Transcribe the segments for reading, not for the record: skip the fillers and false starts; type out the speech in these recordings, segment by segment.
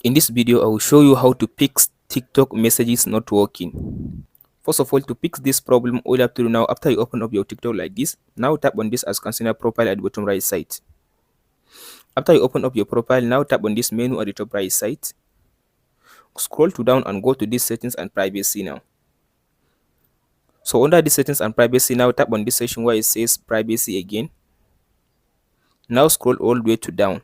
In this video, I will show you how to fix TikTok messages not working. First of all, to fix this problem, all you have to do now, after you open up your TikTok like this, now tap on this as consider profile at the bottom right side. After you open up your profile, now tap on this menu at the top right side. Scroll to down and go to this settings and privacy now. So under this settings and privacy, now tap on this section where it says privacy again. Now scroll all the way to down.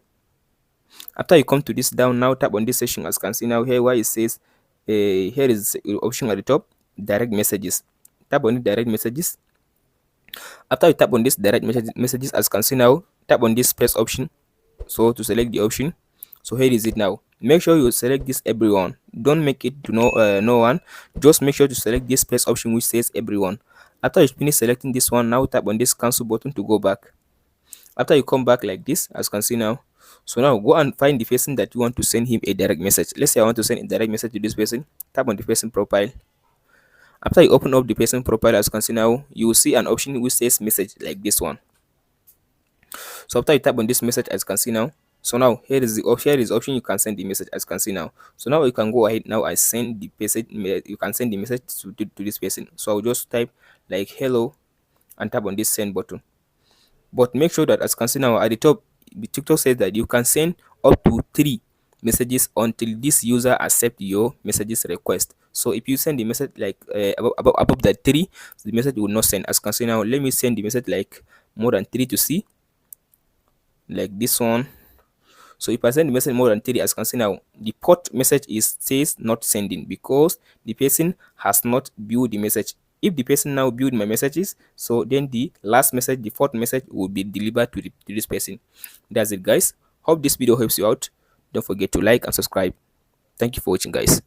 After you come to this down, now tap on this section as you can see now here where it says here is the option at the top, direct messages. Tap on the direct messages. After you tap on this direct messages as you can see now, tap on this space option. So to select the option, so here is it now. Make sure you select this everyone. Don't make it to no one. Just make sure to select this space option which says everyone. After you finish selecting this one, now tap on this cancel button to go back. After you come back like this, as you can see now, so now go and find the person that you want to send him a direct message. Let's say I want to send a direct message to this person. Tap on the person profile. After you open up the person profile, as you can see now, you will see an option which says message like this one. So after you tap on this message, as you can see now, so now here is the option you can send the message as you can see now. So now you can go ahead now and send the message. You can send the message to this person. So I'll just type like hello and tap on this send button. But make sure that as you can see now at the top, the TikTok says that you can send up to 3 messages until this user accept your messages request. So if you send the message like above that 3, the message will not send. As you can see now, let me send the message like more than 3 to see, like this one. So if I send the message more than 3, as you can see now, the port message is says not sending because the person has not viewed the message. If the person now viewed my messages, so then the last message, the fourth message, will be delivered to this person. That's it, guys. Hope this video helps you out. Don't forget to like and subscribe. Thank you for watching, guys.